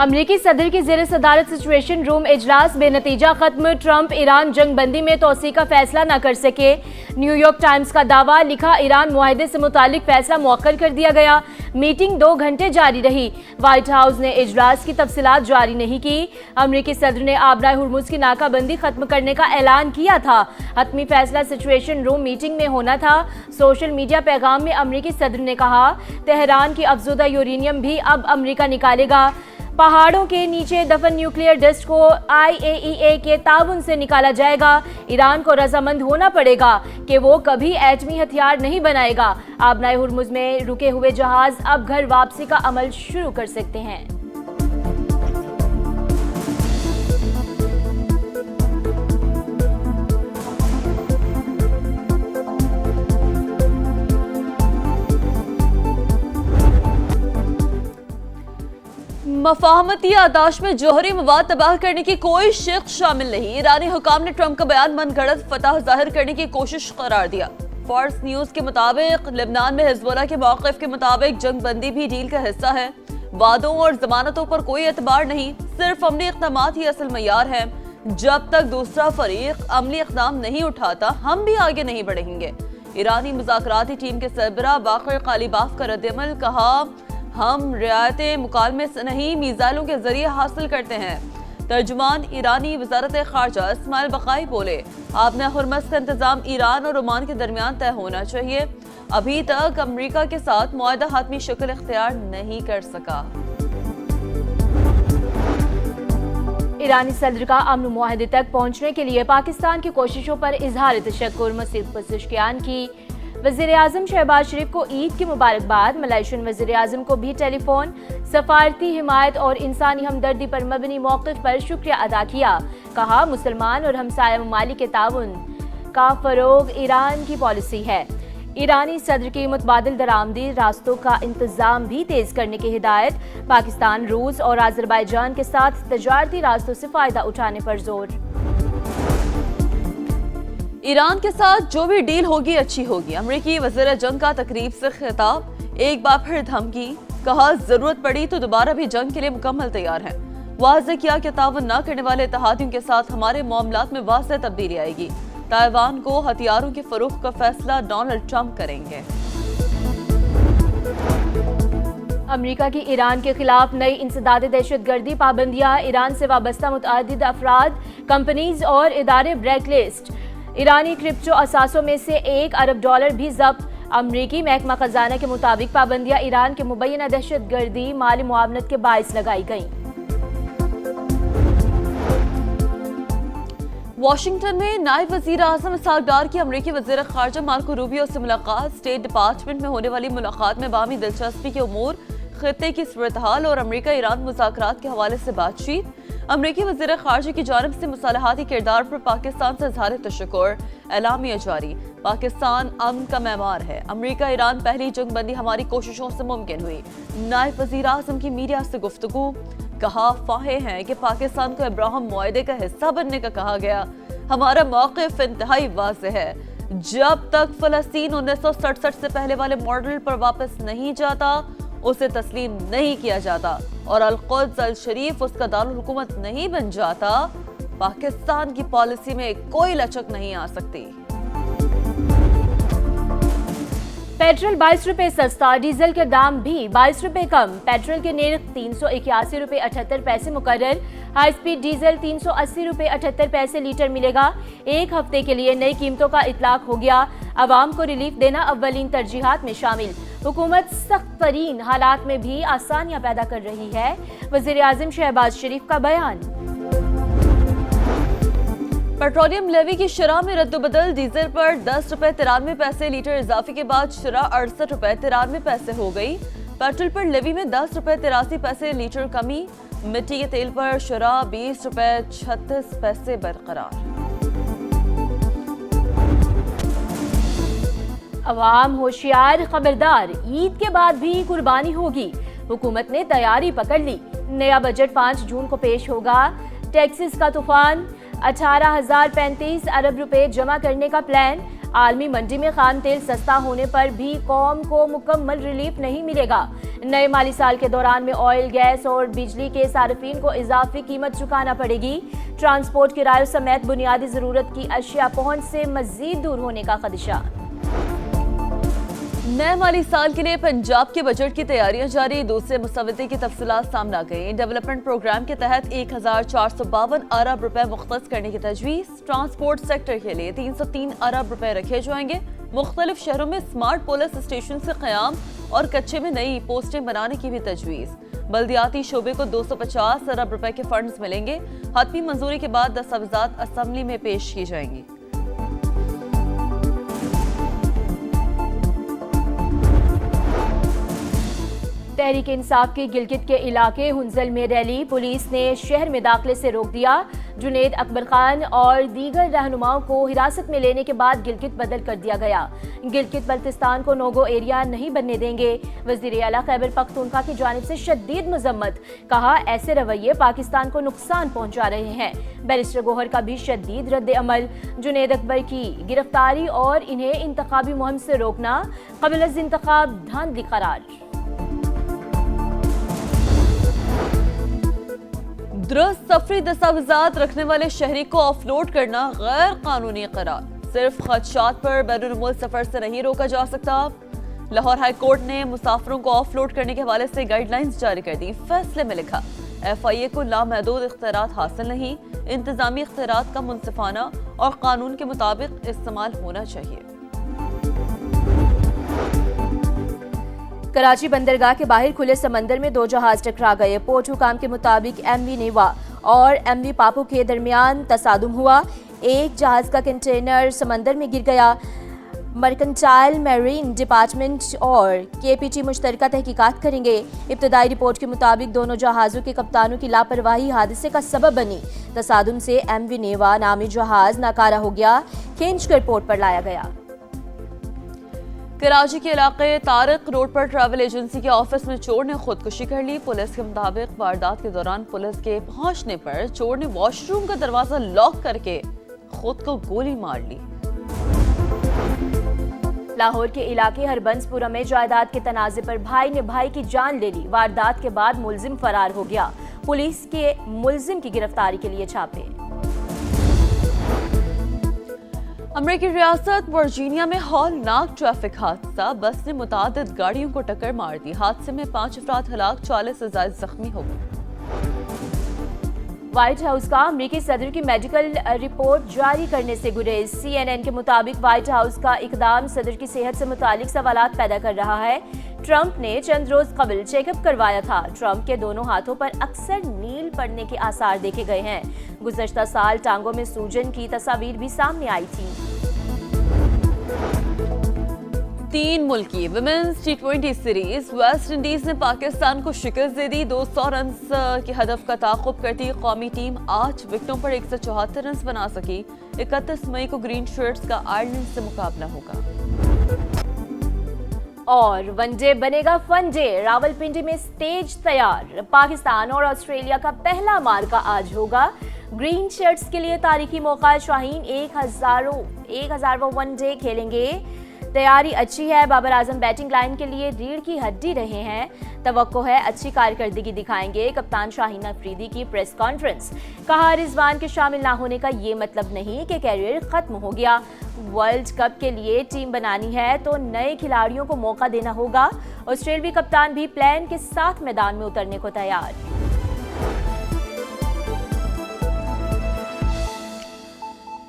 امریکی صدر کی زیر صدارت سچویشن روم اجلاس بے نتیجہ ختم، ٹرمپ ایران جنگ بندی میں توسیع کا فیصلہ نہ کر سکے۔ نیو یارک ٹائمز کا دعویٰ، لکھا ایران معاہدے سے متعلق فیصلہ مؤخر کر دیا گیا۔ میٹنگ 2 گھنٹے جاری رہی۔ وائٹ ہاؤس نے اجلاس کی تفصیلات جاری نہیں کی۔ امریکی صدر نے آبرائے ہرمز کی ناکہ بندی ختم کرنے کا اعلان کیا تھا۔ حتمی فیصلہ سچویشن روم میٹنگ میں ہونا تھا۔ سوشل میڈیا پیغام میں امریکی صدر نے کہا، تہران کی افزودہ یورینیم بھی اب امریکہ نکالے گا۔ پہاڑوں کے نیچے دفن نیوکلیئر ڈسٹ کو IAEA کے تعاون سے نکالا جائے گا۔ ایران کو رضامند ہونا پڑے گا کہ وہ کبھی ایٹمی ہتھیار نہیں بنائے گا۔ آبرائے ہرمز میں رکے ہوئے جہاز اب گھر واپسی کا عمل شروع کر سکتے ہیں۔ مفاہمتی یادداشت میں جوہری مواد تباہ کرنے کی کوئی شق شامل نہیں۔ ایرانی حکام نے ٹرمپ کا بیان من گھڑت فتح ظاہر کرنے کی کوشش قرار دیا۔ فارس نیوز کے مطابق لبنان میں حزب اللہ کے موقف کے مطابق جنگ بندی بھی ڈیل کا حصہ ہے۔ وعدوں اور ضمانتوں پر کوئی اعتبار نہیں، صرف عملی اقدامات ہی اصل معیار ہیں۔ جب تک دوسرا فریق عملی اقدام نہیں اٹھاتا، ہم بھی آگے نہیں بڑھیں گے۔ ایرانی مذاکراتی ٹیم کے سربراہ باقر قالیباف کا رد عمل، کہا، ہم رعایتیں مکالمے سے نہیں میزائلوں کے ذریعے حاصل کرتے ہیں۔ ترجمان ایرانی وزارت خارجہ اسماعیل بقائی بولے، آبنہ ہرمز کا انتظام ایران اور عمان کے درمیان طے ہونا چاہیے۔ ابھی تک امریکہ کے ساتھ معاہدہ حتمی شکل اختیار نہیں کر سکا۔ ایرانی صدر کا امن معاہدے تک پہنچنے کے لیے پاکستان کی کوششوں پر اظہار تشکر، مسعود پزشکیان کی۔ وزیراعظم شہباز شریف کو عید کی مبارکباد، ملائیشین وزیراعظم کو بھی ٹیلی فون، سفارتی حمایت اور انسانی ہمدردی پر مبنی موقف پر شکریہ ادا کیا۔ کہا، مسلمان اور ہمسایہ ممالک کے تعاون کا فروغ ایران کی پالیسی ہے۔ ایرانی صدر کی متبادل درآمدی راستوں کا انتظام بھی تیز کرنے کی ہدایت، پاکستان روس اور آذربائیجان کے ساتھ تجارتی راستوں سے فائدہ اٹھانے پر زور۔ ایران کے ساتھ جو بھی ڈیل ہوگی اچھی ہوگی، امریکی وزیر جنگ کا تقریب سے خطاب، ایک بار پھر دھمکی، کہا ضرورت پڑی تو دوبارہ بھی جنگ کے لیے مکمل تیار ہیں۔ واضح کیا کہ تعاون نہ کرنے والے اتحادیوں کے ساتھ ہمارے معاملات میں واضح تبدیلی آئے گی۔ تائیوان کو ہتھیاروں کے فروخت کا فیصلہ ڈونلڈ ٹرمپ کریں گے۔ امریکہ کی ایران کے خلاف نئی انسداد دہشت گردی پابندیاں، ایران سے وابستہ متعدد افراد، کمپنیز اور ادارے بلیک لسٹ۔ ایرانی کرپٹو اثاثوں میں سے $1 ارب بھی ضبط۔ امریکی محکمہ خزانہ کے مطابق پابندیاں ایران کے مبینہ دہشت گردی مالی معاونت کے باعث لگائی گئیں۔ واشنگٹن میں نائب وزیر اعظم اسحاق ڈار کی امریکی وزیر خارجہ مارکو روبیو سے ملاقات، اسٹیٹ ڈپارٹمنٹ میں ہونے والی ملاقات میں باہمی دلچسپی کے امور، خطے کی صورتحال اور امریکہ ایران مذاکرات کے حوالے سے بات چیت۔ امریکی وزیر خارجہ کی جانب سے مصالحاتی کردار پر پاکستان سے اظہار تشکر، اعلامیہ جاری۔ پاکستان امن کا معمار ہے، امریکہ ایران پہلی جنگ بندی ہماری کوششوں سے ممکن ہوئی۔ نائب وزیر اعظم کی میڈیا سے گفتگو، کہا، فاحش ہے کہ پاکستان کو ابراہم معاہدے کا حصہ بننے کا کہا گیا۔ ہمارا موقف انتہائی واضح ہے، جب تک فلسطین 1967 سے پہلے والے ماڈل پر واپس نہیں جاتا، اسے تسلیم نہیں کیا جاتا اور القدس الشریف اس کا دارالحکومت نہیں بن جاتا، پاکستان کی پالیسی میں کوئی لچک نہیں آ سکتی۔ پیٹرول 22 روپے سستا، ڈیزل کے دام بھی 22 روپے کم۔ پیٹرول کے نرخ 381 روپے 78 پیسے مقرر، ہائی سپیڈ ڈیزل 380 روپے 78 پیسے لیٹر ملے گا۔ ایک ہفتے کے لیے نئی قیمتوں کا اطلاق ہو گیا۔ عوام کو ریلیف دینا اولین ترجیحات میں شامل۔ حکومت سخت ترین حالات میں بھی آسانیاں پیدا کر رہی ہے، وزیر اعظم شہباز شریف کا بیان۔ پیٹرولیم لیوی کی شرح میں رد و بدل، ڈیزل پر 10 روپے 93 پیسے لیٹر اضافے کے بعد شرح 68 روپے 93 پیسے ہو گئی۔ پیٹرول پر لیوی میں 10 روپے 83 پیسے لیٹر کمی، مٹی کے تیل پر شرح 20 روپے 36 پیسے برقرار۔ عوام ہوشیار، خبردار، عید کے بعد بھی قربانی ہوگی، حکومت نے تیاری پکڑ لی۔ نیا بجٹ 5 جون کو پیش ہوگا۔ ٹیکسز کا طوفان، 18,035 ارب روپے جمع کرنے کا پلان۔ عالمی منڈی میں خام تیل سستا ہونے پر بھی قوم کو مکمل ریلیف نہیں ملے گا۔ نئے مالی سال کے دوران میں آئل، گیس اور بجلی کے صارفین کو اضافی قیمت چکانا پڑے گی۔ ٹرانسپورٹ کرایوں سمیت بنیادی ضرورت کی اشیاء پہنچ سے مزید دور ہونے کا خدشہ۔ نئے مالی سال کے لیے پنجاب کے بجٹ کی تیاریاں جاری، دوسرے مسودے کی تفصیلات سامنے آ گئیں۔ ڈیولپمنٹ پروگرام کے تحت 1452 ارب روپے مختص کرنے کی تجویز۔ ٹرانسپورٹ سیکٹر کے لیے 303 ارب روپے رکھے جائیں گے۔ مختلف شہروں میں سمارٹ پولیس اسٹیشن سے قیام اور کچے میں نئی پوسٹیں بنانے کی بھی تجویز۔ بلدیاتی شعبے کو 250 ارب روپے کے فنڈز ملیں گے۔ حتمی منظوری کے بعد دستاویزات اسمبلی میں پیش کی جائیں گی۔ تحریک انصاف کی گلگت کے علاقے ہنزل میں ریلی، پولیس نے شہر میں داخلے سے روک دیا۔ جنید اکبر خان اور دیگر رہنماؤں کو حراست میں لینے کے بعد گلگت بدل کر دیا گیا۔ گلگت بلتستان کو نوگو ایریا نہیں بننے دیں گے۔ وزیر اعلیٰ خیبر پختونخوا کی جانب سے شدید مذمت، کہا ایسے رویے پاکستان کو نقصان پہنچا رہے ہیں۔ بیرسٹر گوہر کا بھی شدید رد عمل، جنید اکبر کی گرفتاری اور انہیں انتخابی مہم سے روکنا قبل از انتخاب دھاندلی قرار۔ درست سفری دستاویزات رکھنے والے شہری کو آف لوڈ کرنا غیر قانونی قرار، صرف خدشات پر بیرون ملک سفر سے نہیں روکا جا سکتا۔ لاہور ہائی کورٹ نے مسافروں کو آف لوڈ کرنے کے حوالے سے گائیڈ لائنز جاری کر دی۔ فیصلے میں لکھا FIA کو لامحدود اختیارات حاصل نہیں، انتظامی اختیارات کا منصفانہ اور قانون کے مطابق استعمال ہونا چاہیے۔ کراچی بندرگاہ کے باہر کھلے سمندر میں 2 جہاز ٹکرا گئے۔ پورٹ حکام کے مطابق MV نیوا اور MV پاپو کے درمیان تصادم ہوا۔ ایک جہاز کا کنٹینر سمندر میں گر گیا۔ مرکنٹائل میرین ڈپارٹمنٹ اور KPT مشترکہ تحقیقات کریں گے۔ ابتدائی رپورٹ کے مطابق دونوں جہازوں کے کپتانوں کی لاپرواہی حادثے کا سبب بنی۔ تصادم سے MV نیوا نامی جہاز ناکارہ ہو گیا، کھینچ کر پورٹ پر لایا گیا۔ کراچی کے علاقے طارق روڈ پر ٹریول ایجنسی کے آفس میں چور نے خودکشی کر لی۔ پولیس کے مطابق واردات کے دوران پولیس کے پہنچنے پر چور نے واش روم کا دروازہ لاک کر کے خود کو گولی مار لی۔ لاہور کے علاقے ہربنس پورہ میں جائیداد کے تنازع پر بھائی نے بھائی کی جان لے لی۔ واردات کے بعد ملزم فرار ہو گیا۔ پولیس کے ملزم کی گرفتاری کے لیے چھاپے۔ امریکی ریاست ورجینیا میں ہولناک ٹریفک حادثہ، بس نے متعدد گاڑیوں کو ٹکر مار دی۔ حادثے میں 5 افراد ہلاک، 40 سے زائد زخمی ہو گئے۔ وائٹ ہاؤس کا امریکی صدر کی میڈیکل رپورٹ جاری کرنے سے گریز۔ CNN کے مطابق وائٹ ہاؤس کا اقدام صدر کی صحت سے متعلق سوالات پیدا کر رہا ہے۔ ٹرمپ نے چند روز قبل چیک اپ کروایا تھا۔ ٹرمپ کے دونوں ہاتھوں پر اکثر نیل پڑنے کے آثار دیکھے گئے ہیں۔ گزشتہ سال ٹانگوں میں سوجن کی تصاویر بھی سامنے آئی تھی۔ 3 ملکی women's T20 series, West Indies نے پاکستان کو شکست دے دی۔ 200 رنز کے ہدف کا تعاقب کرتی قومی ٹیم 8 وکٹوں پر 174 رنز بنا سکی۔ 31 مئی کو گرین شرٹس کا آئرلینڈ سے مقابلہ ہوگا۔ اور ون ڈے بنے گا فن ڈے، راولپنڈی میں سٹیج تیار۔ پاکستان اور آسٹریلیا کا پہلا معرکہ آج ہوگا۔ گرین شرٹس کے لیے تاریخی موقع، شاہین 1000واں ون ڈے کھیلیں گے۔ تیاری اچھی ہے، بابر اعظم بیٹنگ لائن کے لیے ریڑھ کی ہڈی رہے ہیں۔ توقع ہے اچھی کارکردگی دکھائیں گے۔ کپتان شاہین افریدی کی پریس کانفرنس، کہا رضوان کے شامل نہ ہونے کا یہ مطلب نہیں کہ کیریئر ختم ہو گیا۔ ورلڈ کپ کے لیے ٹیم بنانی ہے تو نئے کھلاڑیوں کو موقع دینا ہوگا۔ آسٹریلوی کپتان بھی پلان کے ساتھ میدان میں اترنے کو تیار۔